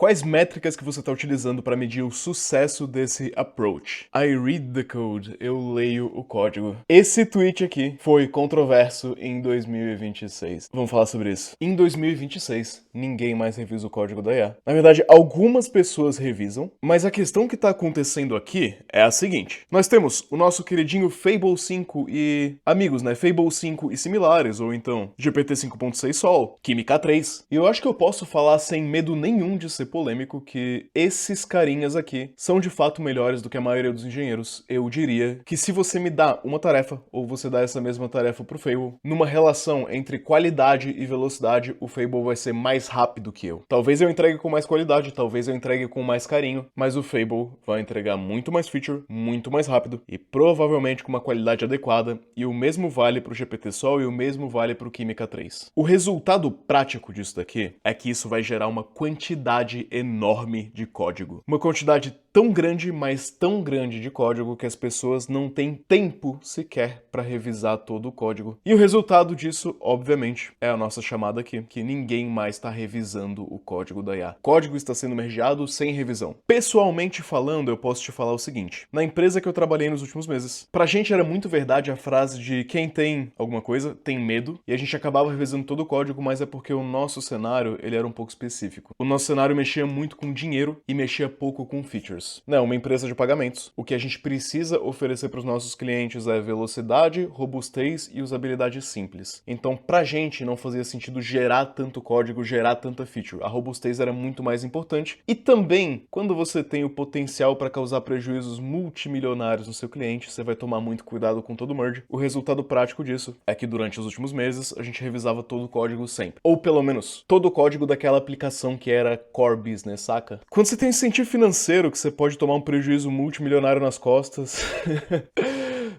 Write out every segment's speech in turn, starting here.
Quais métricas que você está utilizando para medir o sucesso desse approach? I read the code, eu leio o código. Esse tweet aqui foi controverso em 2026. Vamos falar sobre isso. Em 2026, ninguém mais revisa o código da IA. Na verdade, algumas pessoas revisam, mas a questão que está acontecendo aqui é a seguinte. Nós temos o nosso queridinho Fable 5 e amigos, né? Fable 5 e similares, ou então GPT 5.6 Sol, Química 3. E eu acho que eu posso falar sem medo nenhum de ser polêmico que esses carinhas aqui são de fato melhores do que a maioria dos engenheiros. Eu diria que se você me dá uma tarefa, ou você dá essa mesma tarefa pro Fable, numa relação entre qualidade e velocidade, o Fable vai ser mais rápido que eu. Talvez eu entregue com mais qualidade, talvez eu entregue com mais carinho, mas o Fable vai entregar muito mais feature, muito mais rápido e provavelmente com uma qualidade adequada, e o mesmo vale pro GPT Sol e o mesmo vale pro Química 3. O resultado prático disso daqui é que isso vai gerar uma quantidade enorme de código. Uma quantidade tão grande, mas tão grande de código que as pessoas não têm tempo sequer para revisar todo o código. E o resultado disso, obviamente, é a nossa chamada aqui, que ninguém mais está revisando o código da IA. O código está sendo mergeado sem revisão. Pessoalmente falando, eu posso te falar o seguinte. Na empresa que eu trabalhei nos últimos meses, pra gente era muito verdade a frase de quem tem alguma coisa, tem medo, e a gente acabava revisando todo o código, mas é porque o nosso cenário, ele era um pouco específico. O nosso cenário mexia muito com dinheiro e mexia pouco com features. Não, uma empresa de pagamentos. O que a gente precisa oferecer para os nossos clientes é velocidade, robustez e usabilidade simples. Então, pra gente não fazia sentido gerar tanto código, gerar tanta feature. A robustez era muito mais importante. E também, quando você tem o potencial para causar prejuízos multimilionários no seu cliente, você vai tomar muito cuidado com todo merge. O resultado prático disso é que durante os últimos meses a gente revisava todo o código sempre. Ou pelo menos, todo o código daquela aplicação que era core business, saca? Quando você tem incentivo financeiro que você pode tomar um prejuízo multimilionário nas costas,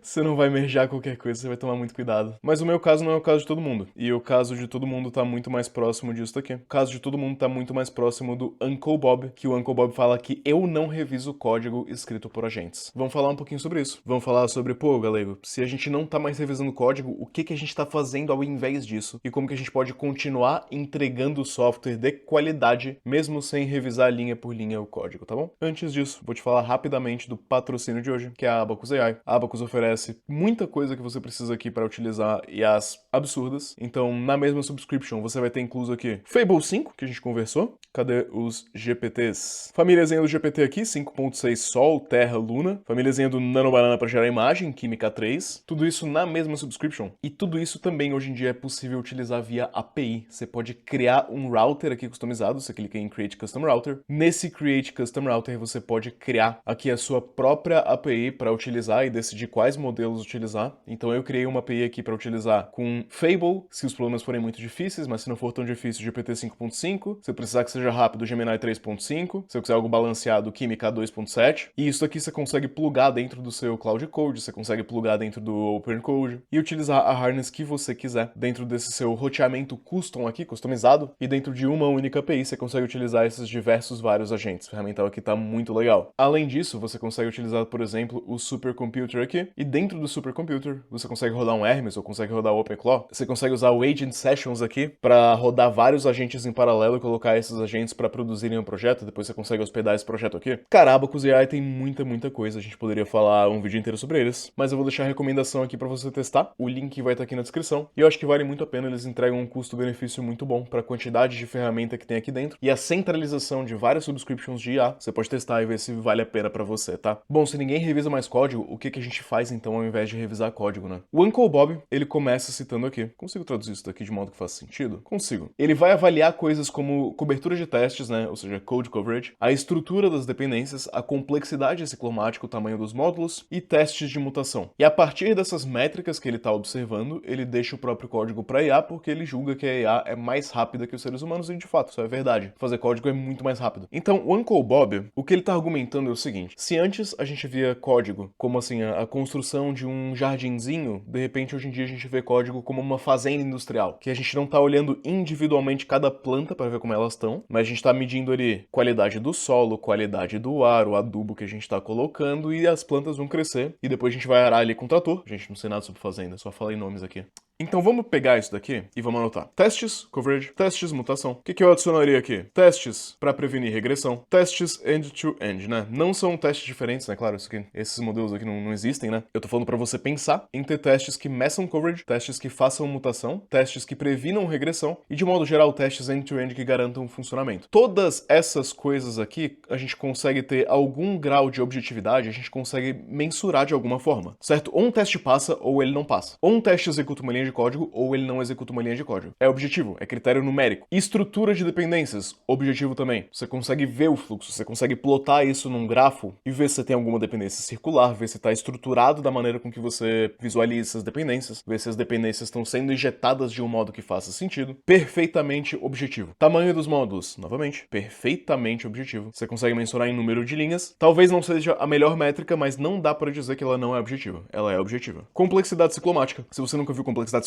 você não vai mergear qualquer coisa, você vai tomar muito cuidado. Mas o meu caso não é o caso de todo mundo. E o caso de todo mundo tá muito mais próximo disso daqui. O caso de todo mundo tá muito mais próximo do Uncle Bob, que o Uncle Bob fala que eu não reviso o código escrito por agentes. Vamos falar um pouquinho sobre isso. Vamos falar sobre, pô, galego, se a gente não tá mais revisando o código, o que a gente tá fazendo ao invés disso? E como que a gente pode continuar entregando software de qualidade, mesmo sem revisar linha por linha o código, tá bom? Antes disso, vou te falar rapidamente do patrocínio de hoje, que é a Abacus AI. A Abacus oferece muita coisa que você precisa aqui para utilizar IAs absurdas. Então, na mesma subscription, você vai ter incluso aqui Fable 5, que a gente conversou. Cadê os GPTs? Famíliazinha do GPT aqui, 5.6 Sol, Terra, Luna. Famíliazinha do Nano Banana para gerar imagem, Química 3. Tudo isso na mesma subscription. E tudo isso também hoje em dia é possível utilizar via API. Você pode criar um router aqui customizado, você clica em Create Custom Router. Nesse Create Custom Router você pode criar aqui a sua própria API para utilizar e decidir quais modelos utilizar. Então eu criei uma API aqui para utilizar com Fable, se os problemas forem muito difíceis, mas se não for tão difícil, GPT 5.5. Se eu precisar que seja rápido, Gemini 3.5. Se eu quiser algo balanceado, Química 2.7. E isso aqui você consegue plugar dentro do seu Cloud Code, você consegue plugar dentro do Open Code e utilizar a harness que você quiser dentro desse seu roteamento custom aqui, customizado, e dentro de uma única API você consegue utilizar esses diversos vários agentes. O ferramental aqui tá muito legal. Além disso, você consegue utilizar, por exemplo, o Supercomputer aqui, e dentro do Supercomputer você consegue rodar um Hermes ou consegue rodar o OpenClaw. Você consegue usar o Agent Sessions aqui para rodar vários agentes em paralelo e colocar esses agentes para produzirem um projeto, depois você consegue hospedar esse projeto aqui. Cara, Abacus AI tem muita coisa, a gente poderia falar um vídeo inteiro sobre eles, mas eu vou deixar a recomendação aqui para você testar, o link vai estar aqui na descrição, e eu acho que vale muito a pena, eles entregam um custo-benefício muito bom para a quantidade de ferramenta que tem aqui dentro, e a centralização de várias subscriptions de IA, você pode testar e ver se vale a pena para você, tá? Bom, se ninguém revisa mais código, o que a gente faz então ao invés de revisar código, né? O Uncle Bob, ele começa citando aqui, consigo traduzir isso daqui de modo que faça sentido? Consigo. Ele vai avaliar coisas como cobertura de testes, né, ou seja, code coverage, a estrutura das dependências, a complexidade ciclomática, o tamanho dos módulos e testes de mutação. E a partir dessas métricas que ele está observando, ele deixa o próprio código para IA porque ele julga que a IA é mais rápida que os seres humanos e de fato, isso é verdade. Fazer código é muito mais rápido. Então, o Uncle Bob, o que ele está argumentando é o seguinte: se antes a gente via código como assim a construção de um jardinzinho, de repente hoje em dia a gente vê código como uma fazenda industrial, que a gente não está olhando individualmente cada planta para ver como elas estão, mas a gente está medindo ali qualidade do solo, qualidade do ar, o adubo que a gente está colocando, e as plantas vão crescer e depois a gente vai arar ali com o trator. Gente, não sei nada sobre fazenda, só falei nomes aqui. Então vamos pegar isso daqui e vamos anotar. Testes, coverage, testes, mutação. O que eu adicionaria aqui? Testes para prevenir regressão, testes end-to-end, né? Não são testes diferentes, né? Claro, esses modelos aqui não existem, né? Eu tô falando para você pensar em ter testes que meçam coverage, testes que façam mutação, testes que previnam regressão e, de modo geral, testes end-to-end que garantam funcionamento. Todas essas coisas aqui, a gente consegue ter algum grau de objetividade, a gente consegue mensurar de alguma forma, certo? Ou um teste passa ou ele não passa. Ou um teste executa uma linha de código ou ele não executa uma linha de código. É objetivo, é critério numérico. Estrutura de dependências, objetivo também. Você consegue ver o fluxo, você consegue plotar isso num grafo e ver se tem alguma dependência circular, ver se está estruturado da maneira com que você visualiza essas dependências, ver se as dependências estão sendo injetadas de um modo que faça sentido. Perfeitamente objetivo. Tamanho dos módulos, novamente, perfeitamente objetivo. Você consegue mensurar em número de linhas. Talvez não seja a melhor métrica, mas não dá para dizer que ela não é objetiva. Ela é objetiva. Complexidade ciclomática. Se você nunca viu complexidade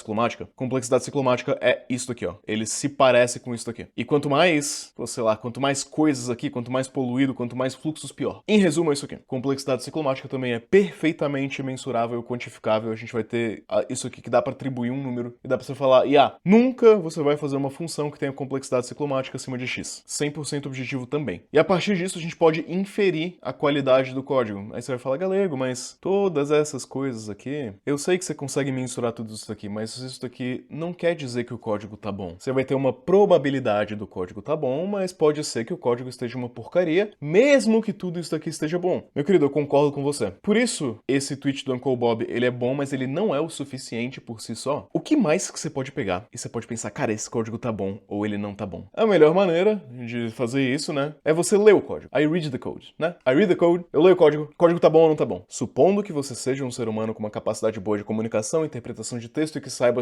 ciclomática é isso aqui, ó. Ele se parece com isso aqui. E quanto mais, sei lá, quanto mais coisas aqui, quanto mais poluído, quanto mais fluxos, pior. Em resumo, é isso aqui. Complexidade ciclomática também é perfeitamente mensurável, quantificável. A gente vai ter isso aqui que dá para atribuir um número e dá para você falar, nunca você vai fazer uma função que tenha complexidade ciclomática acima de x. 100% objetivo também. E a partir disso, a gente pode inferir a qualidade do código. Aí você vai falar, Galego, mas todas essas coisas aqui, eu sei que você consegue mensurar tudo isso aqui, mas isso aqui não quer dizer que o código tá bom. Você vai ter uma probabilidade do código tá bom, mas pode ser que o código esteja uma porcaria, mesmo que tudo isso aqui esteja bom. Meu querido, eu concordo com você. Por isso, esse tweet do Uncle Bob, ele é bom, mas ele não é o suficiente por si só. O que mais que você pode pegar? E você pode pensar, cara, esse código tá bom, ou ele não tá bom. A melhor maneira de fazer isso, né, é você ler o código. I read the code, né? I read the code, eu leio o código tá bom ou não tá bom. Supondo que você seja um ser humano com uma capacidade boa de comunicação, interpretação de texto e que saiba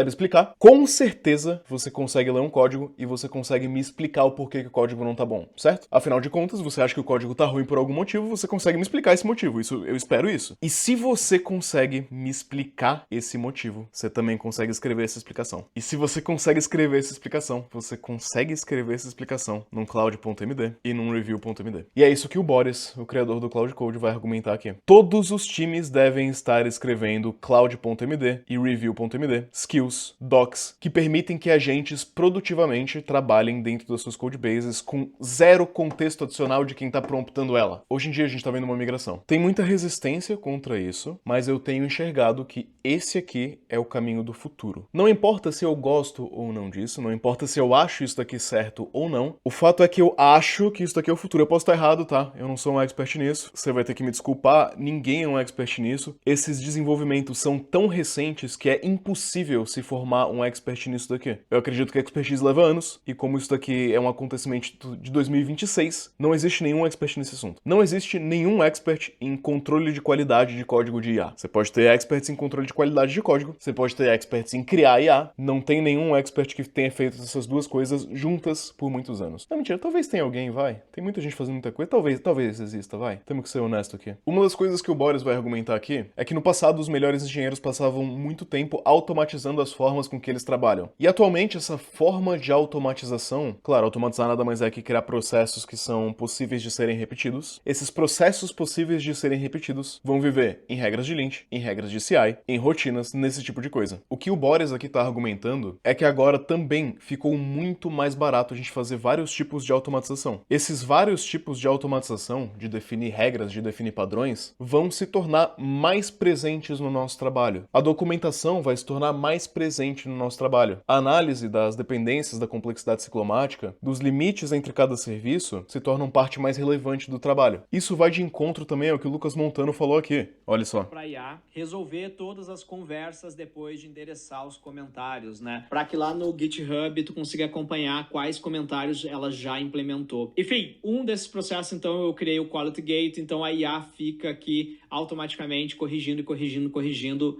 explicar, com certeza você consegue ler um código e você consegue me explicar o porquê que o código não tá bom, certo? Afinal de contas, você acha que o código tá ruim por algum motivo, você consegue me explicar esse motivo. Eu espero isso. E se você consegue me explicar esse motivo, você também consegue escrever essa explicação. E se você consegue escrever essa explicação, você consegue escrever essa explicação num cloud.md e num review.md. E é isso que o Boris, o criador do Cloud Code, vai argumentar aqui. Todos os times devem estar escrevendo cloud.md e review.md, skills, docs, que permitem que agentes produtivamente trabalhem dentro das suas codebases com zero contexto adicional de quem está promptando ela. Hoje em dia a gente está vendo uma migração. Tem muita resistência contra isso, mas eu tenho enxergado que esse aqui é o caminho do futuro. Não importa se eu gosto ou não disso, não importa se eu acho isso daqui certo ou não, o fato é que eu acho que isso daqui é o futuro. Eu posso estar errado, tá? Eu não sou um expert nisso, você vai ter que me desculpar, ninguém é um expert nisso. Esses desenvolvimentos são tão recentes que é impossível se formar um expert nisso daqui. Eu acredito que a expertise leva anos, e como isso daqui é um acontecimento de 2026, não existe nenhum expert nesse assunto. Não existe nenhum expert em controle de qualidade de código de IA. Você pode ter experts em controle de qualidade de código, você pode ter experts em criar IA, não tem nenhum expert que tenha feito essas duas coisas juntas por muitos anos. Não, mentira, talvez tenha alguém, vai. Tem muita gente fazendo muita coisa, talvez exista, vai. Temos que ser honesto aqui. Uma das coisas que o Boris vai argumentar aqui é que no passado os melhores engenheiros passavam muito tempo automatizando as formas com que eles trabalham. E atualmente essa forma de automatização, claro, automatizar nada mais é que criar processos que são possíveis de serem repetidos. Esses processos possíveis de serem repetidos vão viver em regras de Lynch, em regras de CI, em rotinas, nesse tipo de coisa. O que o Boris aqui tá argumentando é que agora também ficou muito mais barato a gente fazer vários tipos de automatização. Esses vários tipos de automatização, de definir regras, de definir padrões, vão se tornar mais presentes no nosso trabalho. A documentação vai se tornar mais presente no nosso trabalho. A análise das dependências da complexidade ciclomática, dos limites entre cada serviço, se tornam parte mais relevante do trabalho. Isso vai de encontro também ao que o Lucas Montano falou aqui. Olha só. Para IA resolver todas as conversas depois de endereçar os comentários, né? Para que lá no GitHub tu consiga acompanhar quais comentários ela já implementou. Enfim, um desses processos, então, eu criei o Quality Gate, então a IA fica aqui automaticamente corrigindo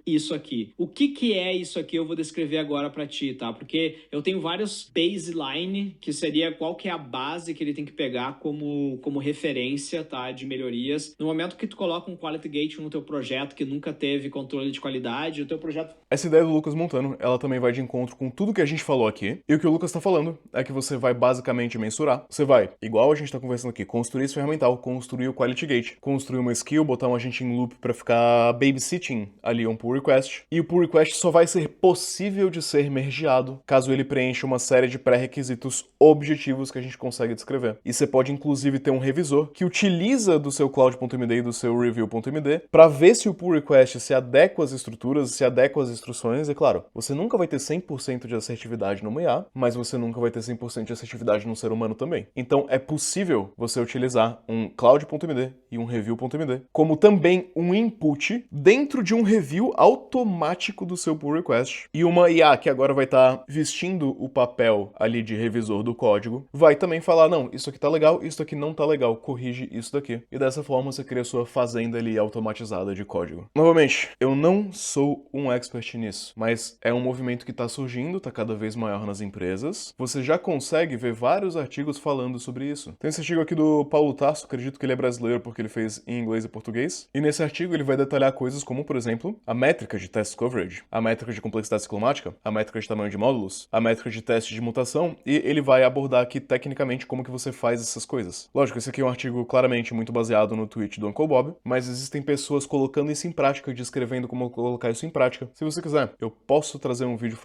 isso aqui. O que é isso aqui eu vou descrever agora para ti, tá? Porque eu tenho vários baseline, que seria qual que é a base que ele tem que pegar como referência, tá? De melhorias. No momento que tu coloca um Quality Gate no teu projeto que nunca teve controle de qualidade, o teu projeto... Essa ideia do Lucas Montano, ela também vai de encontro com tudo que a gente falou aqui. E o que o Lucas tá falando é que você vai basicamente mensurar. Você vai, igual a gente tá conversando aqui, construir esse ferramental, construir o Quality Gate, construir uma skill, botar um agente waiting loop para ficar babysitting ali um pull request, e o pull request só vai ser possível de ser mergeado caso ele preencha uma série de pré-requisitos objetivos que a gente consegue descrever. E você pode inclusive ter um revisor que utiliza do seu cloud.md e do seu review.md para ver se o pull request se adequa às estruturas, se adequa às instruções. E claro, você nunca vai ter 100% de assertividade numa IA, mas você nunca vai ter 100% de assertividade num ser humano também. Então é possível você utilizar um cloud.md e um review.md como também um input dentro de um review automático do seu pull request. E uma IA que agora vai estar vestindo o papel ali de revisor do código vai também falar, não, isso aqui tá legal, isso aqui não tá legal, corrige isso daqui. E dessa forma você cria sua fazenda ali automatizada de código. Novamente, eu não sou um expert nisso, mas é um movimento que tá surgindo, tá cada vez maior nas empresas. Você já consegue ver vários artigos falando sobre isso. Tem esse artigo aqui do Paulo Tarso, acredito que ele é brasileiro porque ele fez em inglês e português. E nesse artigo ele vai detalhar coisas como, por exemplo, a métrica de test coverage, a métrica de complexidade ciclomática, a métrica de tamanho de módulos, a métrica de teste de mutação, e ele vai abordar aqui tecnicamente como que você faz essas coisas. Lógico, esse aqui é um artigo claramente muito baseado no tweet do Uncle Bob, mas existem pessoas colocando isso em prática, descrevendo como colocar isso em prática. Se você quiser, eu posso trazer um vídeo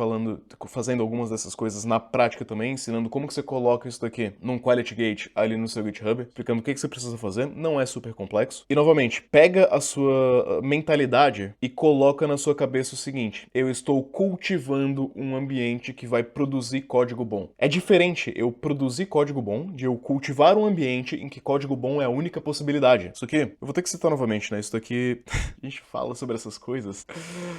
fazendo algumas dessas coisas na prática também, ensinando como que você coloca isso daqui num Quality Gate ali no seu GitHub, explicando o que você precisa fazer. Não é super complexo. E novamente, pega a sua mentalidade e coloca na sua cabeça o seguinte: eu estou cultivando um ambiente que vai produzir código bom. É diferente eu produzir código bom de eu cultivar um ambiente em que código bom é a única possibilidade. Isso aqui, eu vou ter que citar novamente, né? Isso daqui, a gente fala sobre essas coisas.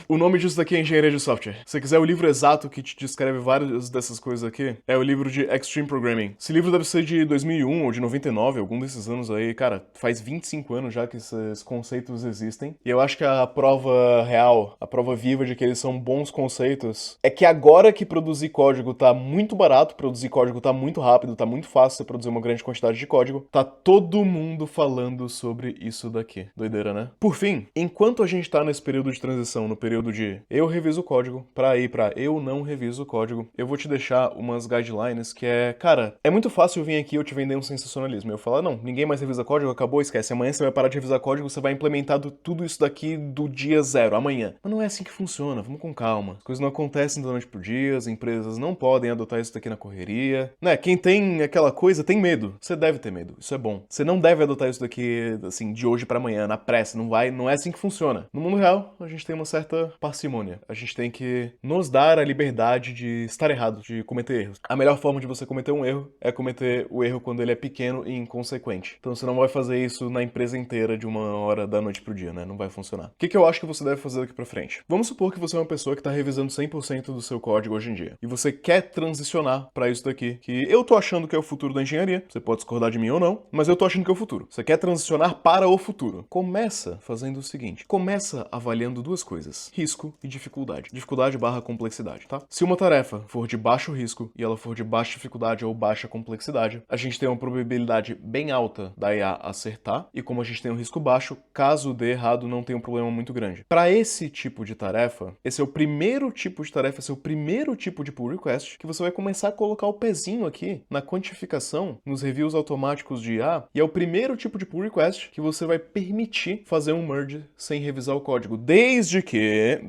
O nome disso daqui é Engenharia de Software. Se você quiser o livro exato que te descreve várias dessas coisas aqui, é o livro de Extreme Programming. Esse livro deve ser de 2001 ou de 99, algum desses anos aí. Cara, faz 25 anos já que esses conceitos existem. E eu acho que a prova real, a prova viva de que eles são bons conceitos, é que agora que produzir código tá muito barato, produzir código tá muito rápido, tá muito fácil você produzir uma grande quantidade de código, tá todo mundo falando sobre isso daqui. Doideira, né? Por fim, enquanto a gente tá nesse período de transição, no período de eu reviso o código, pra ir pra eu não reviso o código, eu vou te deixar umas guidelines que é, cara, é muito fácil eu vir aqui e eu te vender um sensacionalismo. Eu falar, não, ninguém mais revisa código, acabou, esquece. Amanhã você vai parar de revisar código, você vai implementar tudo isso daqui do dia zero, amanhã. Mas não é assim que funciona, vamos com calma. As coisas não acontecem da noite pro dia, as empresas não podem adotar isso daqui na correria. Né, quem tem aquela coisa tem medo. Você deve ter medo, isso é bom. Você não deve adotar isso daqui, assim, de hoje pra amanhã, na pressa, não é assim que funciona. No mundo real, a gente tem uma certa parcimônia. A gente tem que nos dar a liberdade de estar errado, de cometer erros. A melhor forma de você cometer um erro é cometer o erro quando ele é pequeno e inconsequente. Então você não vai fazer isso na empresa inteira de uma hora da noite pro dia, né? Não vai funcionar. O que eu acho que você deve fazer daqui pra frente? Vamos supor que você é uma pessoa que tá revisando 100% do seu código hoje em dia. E você quer transicionar pra isso daqui, que eu tô achando que é o futuro da engenharia. Você pode discordar de mim ou não, mas eu tô achando que é o futuro. Você quer transicionar para o futuro. Começa fazendo o seguinte. Começa avaliando duas coisas. Risco e dificuldade. Dificuldade barra complexidade, tá? Se uma tarefa for de baixo risco e ela for de baixa dificuldade ou baixa complexidade, a gente tem uma probabilidade bem alta da IA acertar, e como a gente tem um risco baixo, caso dê errado, não tem um problema muito grande. Para esse tipo de tarefa, esse é o primeiro tipo de tarefa, esse é o primeiro tipo de pull request que você vai começar a colocar o pezinho aqui na quantificação, nos reviews automáticos de IA, e é o primeiro tipo de pull request que você vai permitir fazer um merge sem revisar o código, desde que,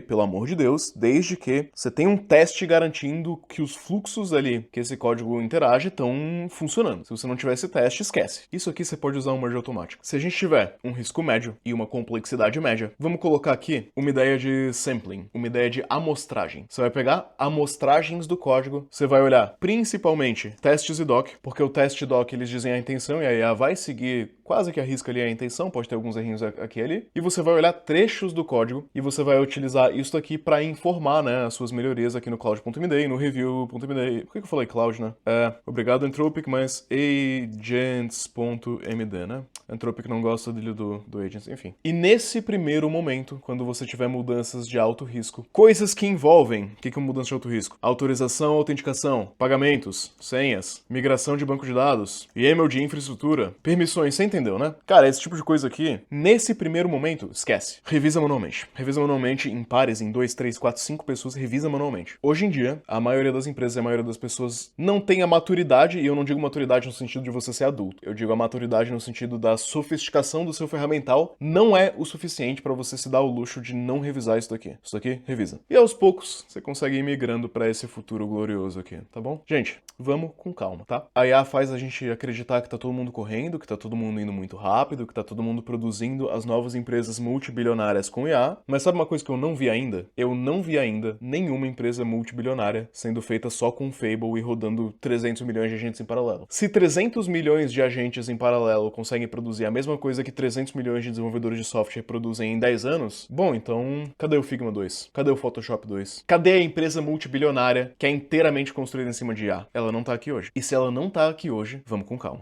pelo amor de Deus, desde que você tenha um teste garantindo que os fluxos ali que esse código interage estão funcionando. Se você não tiver esse teste, esquece. Isso aqui você pode usar um merge automático. Se a gente tiver um risco médio e uma complexidade média, vamos colocar aqui uma ideia de sampling, uma ideia de amostragem. Você vai pegar amostragens do código, você vai olhar principalmente testes e doc, porque o teste e doc eles dizem a intenção e a IA vai seguir quase que a risca ali a intenção, pode ter alguns errinhos aqui e ali, e você vai olhar trechos do código e você vai utilizar isso aqui para informar, né, as suas melhorias aqui no cloud.md e no review.md. Por que eu falei cloud, né? Obrigado Anthropic, mas agents.md, né? Anthropic não gosta do agents, enfim. E nesse primeiro momento, quando você tiver mudanças de alto risco, coisas que envolvem, o que é mudança de alto risco? Autorização, autenticação, pagamentos, senhas, migração de banco de dados, YAML de infraestrutura, permissões sem entendeu, né? Cara, esse tipo de coisa aqui, nesse primeiro momento, esquece. Revisa manualmente. Revisa manualmente em pares, em 2, 3, 4, 5 pessoas, revisa manualmente. Hoje em dia, a maioria das empresas e a maioria das pessoas não tem a maturidade, e eu não digo maturidade no sentido de você ser adulto. Eu digo a maturidade no sentido da sofisticação do seu ferramental não é o suficiente pra você se dar o luxo de não revisar isso daqui. Isso daqui, revisa. E aos poucos, você consegue ir migrando pra esse futuro glorioso aqui, tá bom? Gente, vamos com calma, tá? A IA faz a gente acreditar que tá todo mundo correndo, que tá todo mundo indo muito rápido, que tá todo mundo produzindo as novas empresas multibilionárias com IA, mas sabe uma coisa que eu não vi ainda? Eu não vi ainda nenhuma empresa multibilionária sendo feita só com Fable e rodando 300 milhões de agentes em paralelo. Se 300 milhões de agentes em paralelo conseguem produzir a mesma coisa que 300 milhões de desenvolvedores de software produzem em 10 anos, bom, então cadê o Figma 2? Cadê o Photoshop 2? Cadê a empresa multibilionária que é inteiramente construída em cima de IA? Ela não tá aqui hoje. E se ela não tá aqui hoje, vamos com calma.